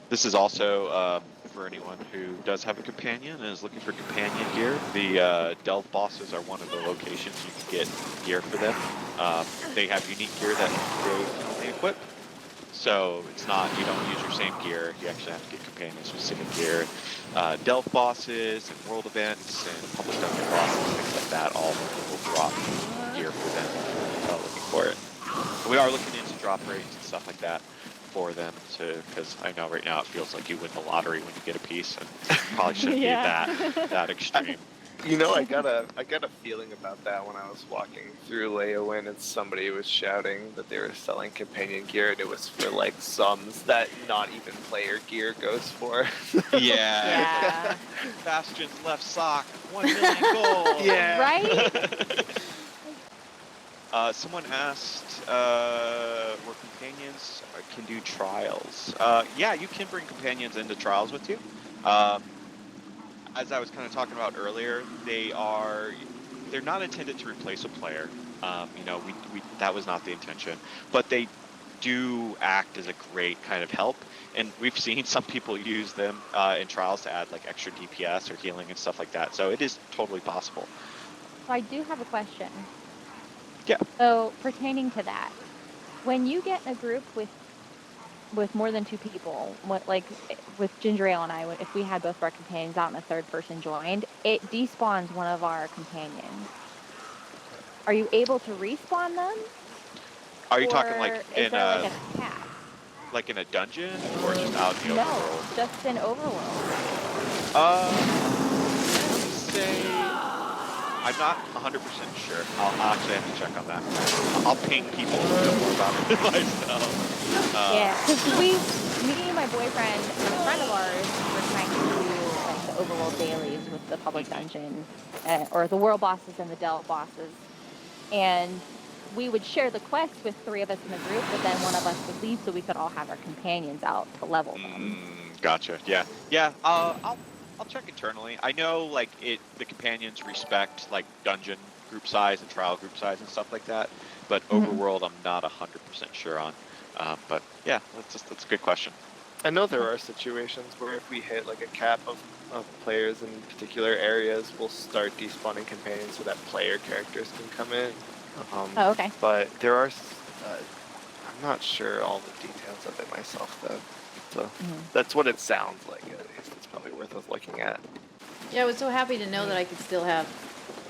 This is also for anyone who does have a companion and is looking for companion gear. The Delve bosses are one of the locations you can get gear for them. They have unique gear that they can only equip. So it's not, you don't use your same gear, you actually have to get companion specific gear. Delve bosses and world events and public dungeon bosses, things like that, all will drop gear for them looking for it. But we are looking into drop rates and stuff like that for them because I know right now it feels like you win the lottery when you get a piece, and probably shouldn't be that extreme. I got a feeling about that when I was walking through Leowin and somebody was shouting that they were selling companion gear and it was for like sums that not even player gear goes for. Yeah. Bastion's left sock, 1 million gold. Yeah. Right? Someone asked, were companions can do trials? Yeah, you can bring companions into trials with you. As I was kind of talking about earlier, they're not intended to replace a player. That was not the intention, but they do act as a great kind of help. And we've seen some people use them in trials to add like extra DPS or healing and stuff like that. So it is totally possible. So I do have a question. Yeah. So pertaining to that, when you get in a group with more than 2 people, like with GingerAle and I, if we had both of our companions out and a third person joined, it despawns one of our companions. Are you able to respawn them? Are you talking like is in there a like a cap? like in a dungeon or just out in the No, overworld? just in overworld. Say I'm not 100% sure. I'll actually have to check on that. I'll ping people who know more about it myself. Yeah, because me and my boyfriend and a friend of ours were trying to do like the overworld dailies with the public dungeon, or the world bosses and the Delve bosses, and we would share the quests with 3 of us in the group, but then one of us would leave so we could all have our companions out to level them. Gotcha. Yeah. I'll check internally. I know like the companions respect like dungeon group size and trial group size and stuff like that, but overworld I'm not 100% sure on. But yeah, that's a good question. I know there are situations where if we hit like a cap of players in particular areas, we'll start despawning companions so that player characters can come in. Oh, okay. But there are, I'm not sure all the details of it myself though. So that's what it sounds like at least. It's probably worth us looking at. Yeah, I was so happy to know that I could still have,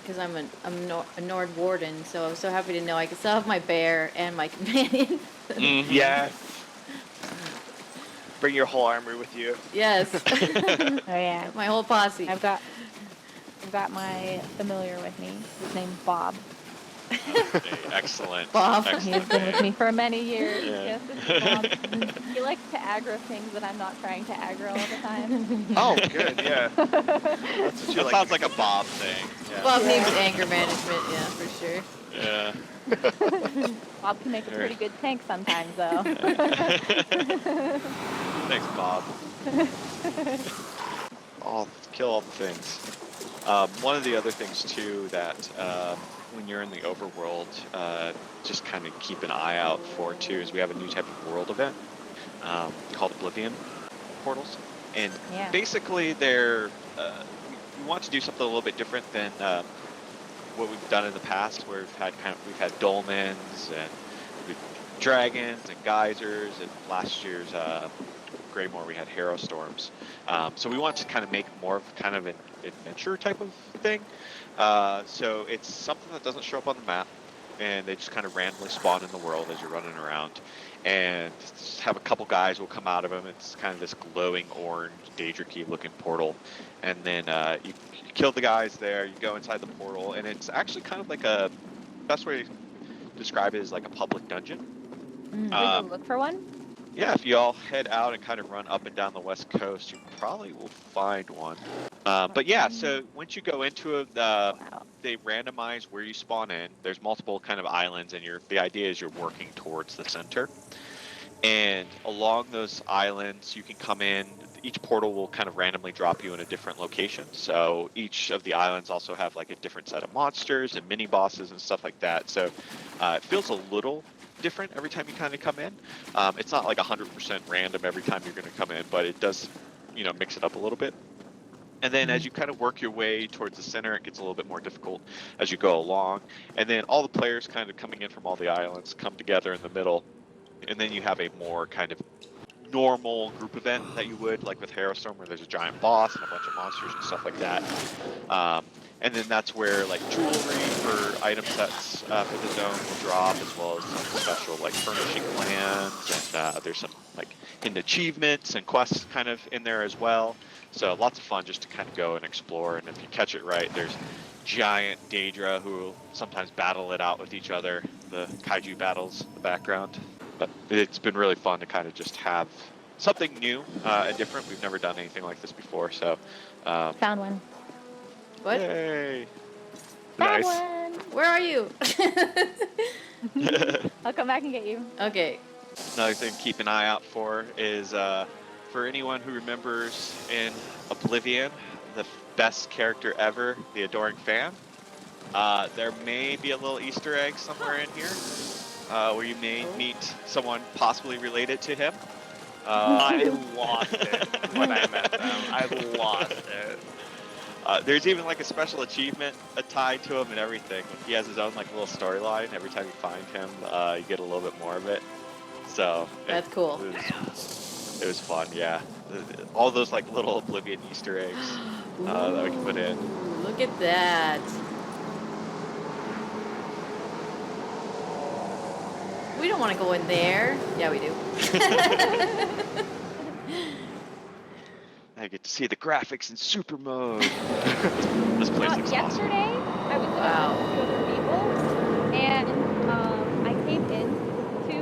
because I'm a Nord Warden, so I was so happy to know I could still have my bear and my companion. Yes. Bring your whole army with you. Yes. Oh yeah. My whole posse. I've got my familiar with me. His name's Bob. Okay, excellent. Bob. Excellent He's been with name. me for many years. Yeah. Yes, this is Bob. He likes to aggro things that I'm not trying to aggro all the time. Oh, good, yeah. That's what you That like. sounds like a Bob thing. Yeah. Bob needs anger management, yeah, for sure. Yeah. Bob can make a pretty good tank sometimes, though. Thanks, Bob. Kill all the things. One of the other things too that when you're in the overworld, just kind of keep an eye out for too is we have a new type of world event called Oblivion Portals, and basically they're we want to do something a little bit different than what we've done in the past, where we've had dolmens and dragons and geysers, and last year's Greymoor we had Harrow Storms. So we want to kind of make more of kind of an adventure type of thing. So it's something that doesn't show up on the map. and they just kind of randomly spawn in the world as you're running around. And just have a couple guys will come out of them. It's kind of this glowing orange, Daedric-y looking portal. And then you kill the guys there, you go inside the portal, and it's actually kind of like a, best way to describe it is like a public dungeon. We go look for one? Yeah, if you all head out and kind of run up and down the west coast, you probably will find one. But yeah, so once you go into it, they randomize where you spawn in. There's multiple kind of islands, and the idea is you're working towards the center. And along those islands, you can come in. Each portal will kind of randomly drop you in a different location. So each of the islands also have like a different set of monsters and mini bosses and stuff like that. So it feels a little different every time you kind of come in. It's not like 100% random every time you're going to come in, but it does, mix it up a little bit. And then as you kind of work your way towards the center, it gets a little bit more difficult as you go along. And then all the players kind of coming in from all the islands come together in the middle. And then you have a more kind of normal group event that you would, like with Harrowstorm, where there's a giant boss and a bunch of monsters and stuff like that. And then that's where like jewelry for item sets for the zone will drop, as well as some special like furnishing plans, and there's some like hidden achievements and quests kind of in there as well. So lots of fun just to kind of go and explore. And if you catch it right, there's giant Daedra who will sometimes battle it out with each other, the kaiju battles in the background. But it's been really fun to kind of just have something new and different. We've never done anything like this before, so. Found one. What? Yay! Found Nice. one. Where are you? I'll come back and get you. Okay. Another thing to keep an eye out for is for anyone who remembers in Oblivion, the best character ever, the Adoring Fan, there may be a little Easter egg somewhere in here where you may meet someone possibly related to him. I lost it when I met them. I lost it. There's even like a special achievement tied to him and everything. He has his own like little storyline. Every time you find him, you get a little bit more of it. So That's cool. It was fun, yeah. All those like little Oblivion Easter eggs that we can put in. Look at that. We don't want to go in there. Yeah, we do. I get to see the graphics in super mode. This place looks awesome. Yesterday, I was with two other people, and I came into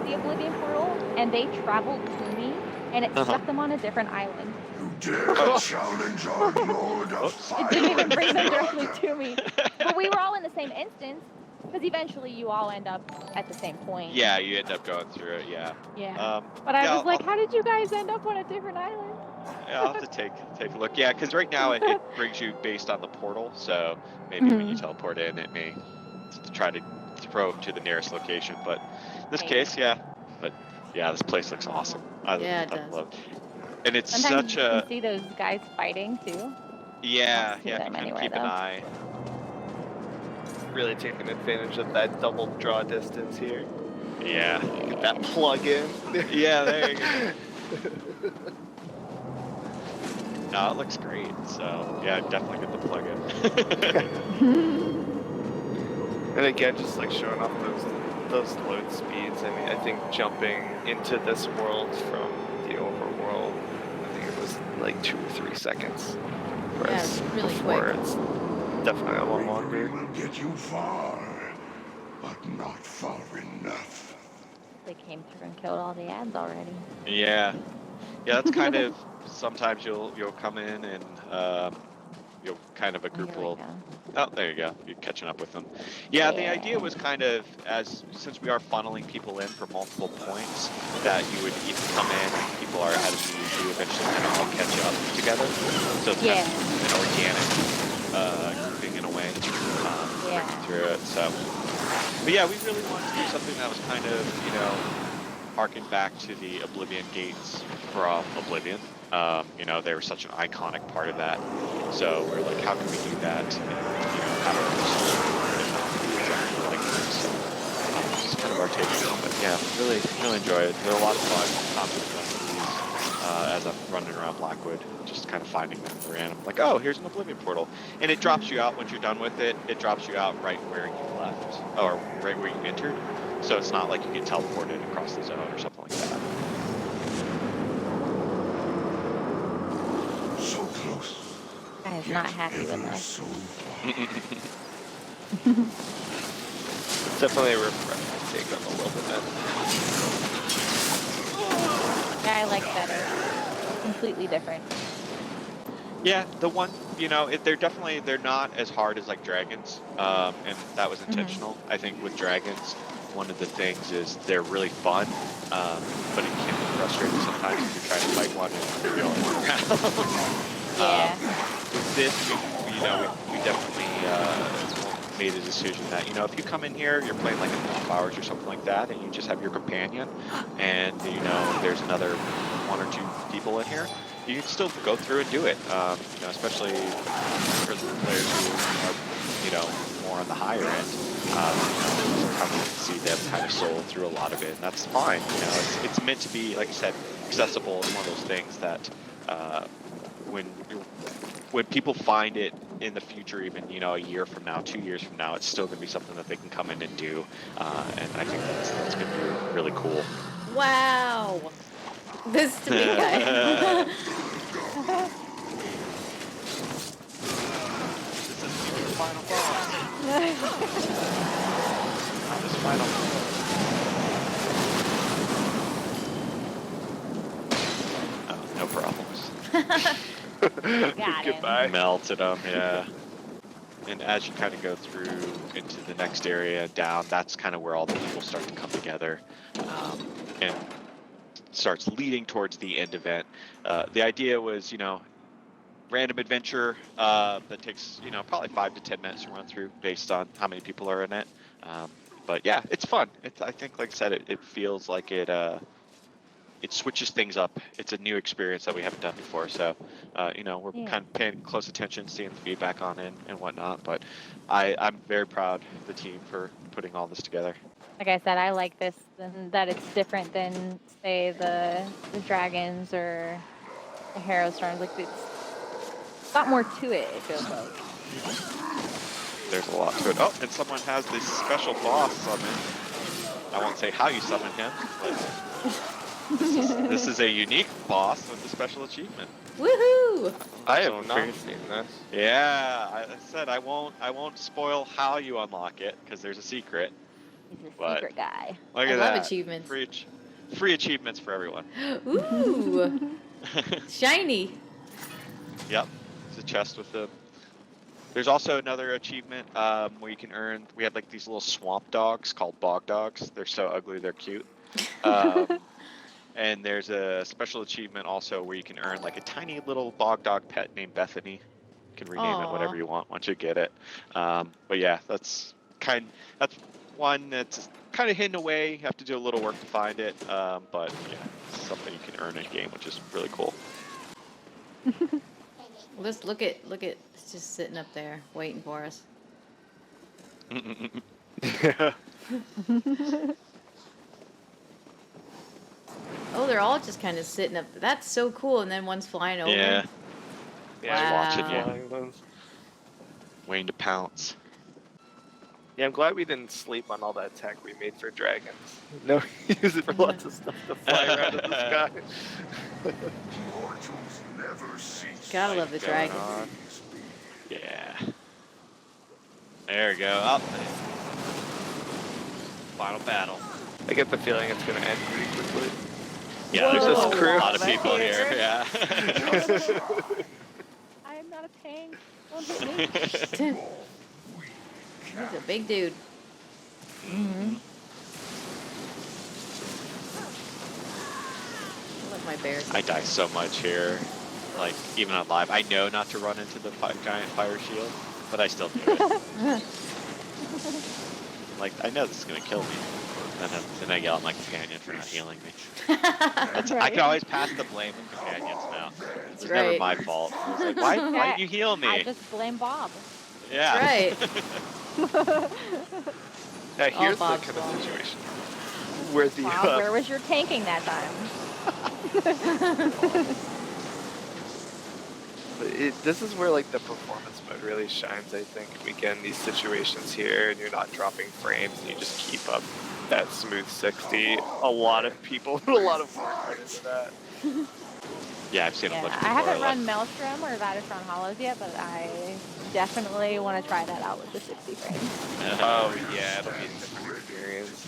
the Oblivion Portal, and they traveled to me, and it stuck them on a different island. You dare challenge our Lord of Fire? It didn't even bring them directly to me. But we were all in the same instance, because eventually you all end up at the same point. Yeah, you end up going through it, yeah. Yeah. But I was like, how did you guys end up on a different island? Yeah, I'll have to take a look. Yeah, because right now it brings you based on the portal, so maybe when you teleport in, it may try to throw to the nearest location. But in this case, yeah. But yeah, this place looks awesome. I love it. And it's Sometimes such you a... can see those guys fighting too. Yeah, see yeah, them you can anywhere, keep an though. eye. Really taking advantage of that double draw distance here. Yeah. Get that plug in. Yeah, there you go. No, it looks great. So yeah, definitely get the plug in. And again, just like showing off those load speeds. I mean, I think jumping into this world from the overworld, I think it was like 2 or 3 seconds. Whereas it's really before quick. it's definitely a lot longer. will get you far, but not far enough. They came through and killed all the ads already. Yeah. Yeah, that's kind of, sometimes you'll come in and you'll kind of a group Here we will, go. oh, there you go, you're catching up with them. Yeah, the idea was kind of, since we are funneling people in for multiple points, that you would come in and people are ahead of you eventually kind of all catch up together. So it's kind of an organic grouping in a way, working through it. So, but yeah, we really wanted to do something that was kind of, harking back to the Oblivion gates from Oblivion. They were such an iconic part of that. So we're like, how can we do that? And, have our own like so, just kind of our take on it. But yeah, really enjoy it. They're a lot of fun. as I'm running around Blackwood, just kind of finding them random. Like, oh, here's an Oblivion Portal. And it drops you out once you're done with it. It drops you out right where you left, or right where you entered. So it's not like you get teleported across the zone or something like that. So close. I am not happy with Ever this. so It's definitely a refreshing take on the wilderness. Yeah, I like better. Completely different. Yeah, the one, you know, they're not as hard as like dragons, and that was intentional. I think with dragons, one of the things is they're really fun, but it can be frustrating sometimes if you're trying to fight one and you're going around. Yeah. With this, we definitely made a decision that, you know, if you come in here, you're playing like a half hours or something like that, and you just have your companion, and, you know, there's another 1 or 2 people in here, you can still go through and do it, you know, especially for the players who are, you know, more on the higher end. Coming to see them kind of soul through a lot of it, and that's fine. You know, it's meant to be, like I said, accessible. It's one of those things that when people find it in the future, even, you know, a year from now, 2 years from now, it's still going to be something that they can come in and do, and I think that's going to be really cool. Wow. This is the big guy. This is the final boss. This final no problems. Got him. Goodbye. Melted them, yeah. And as you kind of go through into the next area down, that's kind of where all the people start to come together, and starts leading towards the end event. The idea was, you know, random adventure that takes, you know, probably 5 to 10 minutes to run through based on how many people are in it. But yeah, it's fun. I think, like I said, it feels like it switches things up. It's a new experience that we haven't done before. So, you know, we're kind of paying close attention, seeing the feedback on it and whatnot. But I'm very proud of the team for putting all this together. Like I said, I like this, and that it's different than, say, the dragons or the hero storms. Like, it's got more to it, it feels like. There's a lot to it. Oh, and someone has this special boss summon. I won't say how you summon him, but this is a unique boss with a special achievement. Woohoo! I have not seen this. Yeah, I said I won't spoil how you unlock it because there's a secret. He's a But secret guy. Look I at love that. achievements. Free achievements for everyone. Ooh. Shiny. Yep, it's a chest with them. There's also another achievement where you can earn. We had like these little swamp dogs called bog dogs. They're so ugly, they're cute. And there's a special achievement also where you can earn like a tiny little bog dog pet named Bethany. You can rename it whatever you want once you get it. But yeah, that's one that's kind of hidden away. You have to do a little work to find it. But yeah, it's something you can earn in game, which is really cool. Let's look at it's just sitting up there waiting for us. Yeah. Oh, they're all just kind of sitting up. That's so cool. And then one's flying over. Yeah. Yeah, Wow. Watching you, flying ones. waiting to pounce. Yeah, I'm glad we didn't sleep on all that tech we made for dragons. No, use it for lots of stuff to fly around in the sky. mortals never cease. Gotta love the Going dragon. on. Yeah. There we go. Up. Final battle. I get the feeling it's going to end pretty quickly. Yeah, Whoa. there's Just a crew. lot of people here. Yeah. I am not a tank. Don't hit me. He's a big dude. I love my bears. I die so much here. Like, even on live. I know not to run into the giant fire shield, but I still do it. Like, I know this is going to kill me. And then I yell at my companion for not healing me. I can always pass the blame to companions now. It's never right. my fault. It's like, why did you heal me? I just blame Bob. Yeah. Right. Now here's the Bob's kind of fault. situation where the Bob, where was your tanking that time? This is where like the performance mode really shines, I think. We get in these situations here and you're not dropping frames and you just keep up that smooth 60. A lot of people put a lot of work put into that. Yeah, I've seen a Yeah, bunch of I people haven't are like, run Maelstrom or Vattertron Hollows yet, but I definitely want to try that out with the 60 frames. Oh yeah, it'll be a different experience.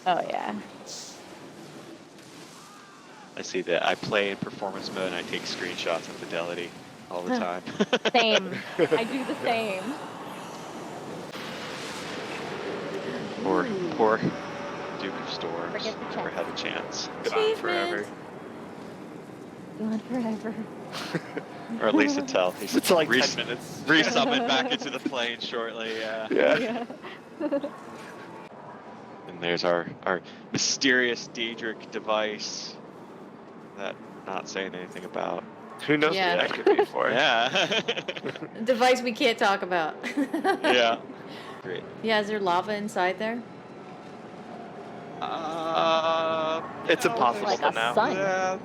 Oh yeah. I see that I play in performance mode and I take screenshots of Fidelity all the time. Same. I do the same. Poor Duke of Storms. Forget the Never chat. had a chance. Been on forever. Going forever. Or at least until he's It's like 10 minutes. resummoned back into the plane shortly, yeah. Yeah. And there's our mysterious Daedric device that I'm not saying anything about. Who knows Yeah. what that could be for? Yeah. Device we can't talk about. Yeah. Great. Yeah, is there lava inside there? It's no, impossible Like to a know. sun. Yeah,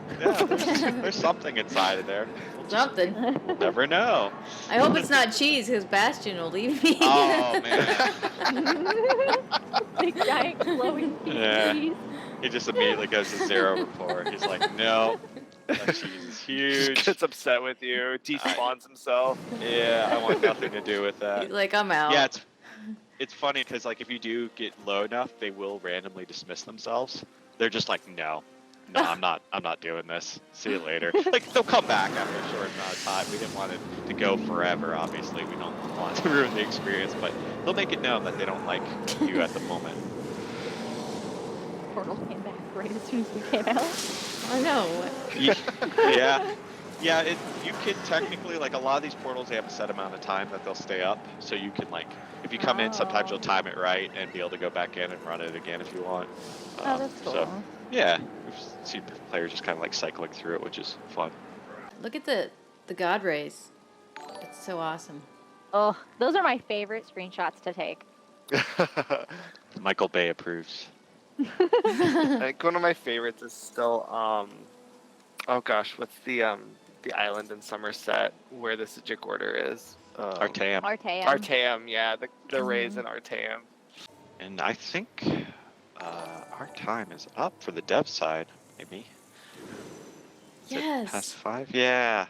there's something inside of there. Something. We'll never know. I hope it's not cheese, because Bastion will leave me. Oh man. Big giant glowing Yeah. cheese. He just immediately goes to 0 report. He's like, no, that cheese is huge. Just gets upset with you, despawns himself. Yeah, I want nothing to do with He's that. like, I'm out. Yeah, it's funny because like if you do get low enough, they will randomly dismiss themselves. They're just like, no, I'm not doing this. See you later. Like they'll come back after a short amount of time. We didn't want it to go forever. Obviously, we don't want to ruin the experience, but they'll make it known that they don't like you at the moment. Portal came back right as soon as we came out. I know. Yeah. You can technically, like a lot of these portals, they have a set amount of time that they'll stay up. So you can like, if you come in, sometimes you'll time it right and be able to go back in and run it again if you want. Oh, that's cool. So yeah, we've seen players just kind of like cycling through it, which is fun. Look at the God rays. It's so awesome. Oh, those are my favorite screenshots to take. Michael Bay approves. I think one of my favorites is still oh gosh, what's the island in Somerset where the Sijic Order is? Artaeum. Artaeum. Artaeum, yeah, the rays in Artaeum. And I think our time is up for the dev side, maybe. Is it Yes. past 5? Yeah,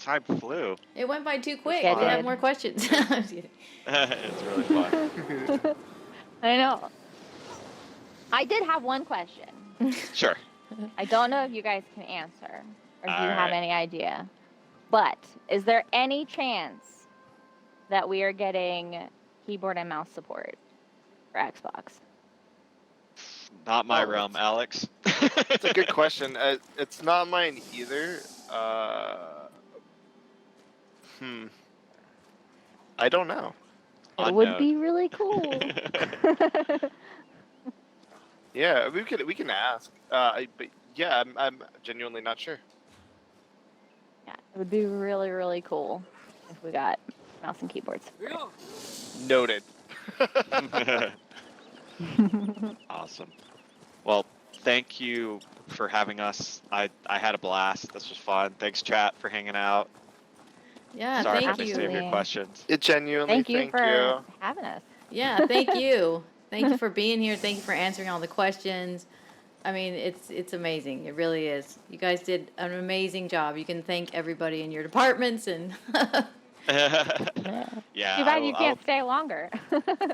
time flew. It went by too quick. Yeah, it We have did. more questions. I'm just kidding. It's really fun. I know. I did have one question. Sure. I don't know if you guys can answer, or do you have Alright. any idea. But is there any chance that we are getting keyboard and mouse support for Xbox? Not my Oh, realm, Alex. It's a good question. It's not mine either. I don't know. It would be really cool. Yeah, we can ask. But yeah, I'm genuinely not sure. Yeah, it would be really, really cool if we got mouse and keyboard support. Noted. Awesome. Well, thank you for having us. I had a blast. This was fun. Thanks, chat, for hanging out. Yeah, Sorry thank for you. missing your questions. It genuinely. Thank you for having us. Yeah, thank you. Thank you for being here. Thank you for answering all the questions. I mean, it's amazing. It really is. You guys did an amazing job. You can thank everybody in your departments and Yeah. Too bad you can't stay longer.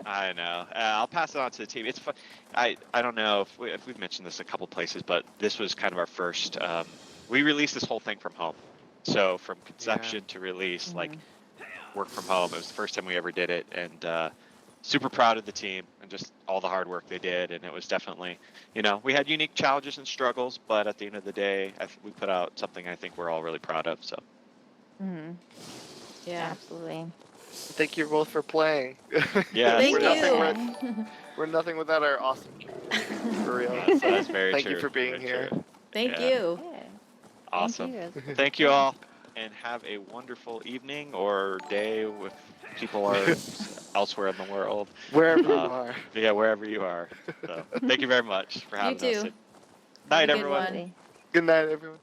I know. I'll pass it on to the team. It's fun. I don't know if we've mentioned this a couple places, but this was kind of our first. We released this whole thing from home. So from conception to release, like work from home. It was the first time we ever did it, and super proud of the team and just all the hard work they did. And it was definitely, we had unique challenges and struggles, but at the end of the day, we put out something I think we're all really proud of. So. yeah. Absolutely. Thank you both for playing. Yeah. Thank we're we're nothing without our awesome community, for real. That's very Thank true. you for being Very here. true. Thank Yeah. you. Yeah. Awesome. Thank you. Thank you all, and have a wonderful evening or day if people are elsewhere in the world. Wherever you are. Yeah, wherever you are. So, thank you very much for having too. us. Night, Have a good everyone. one. Good night, everyone.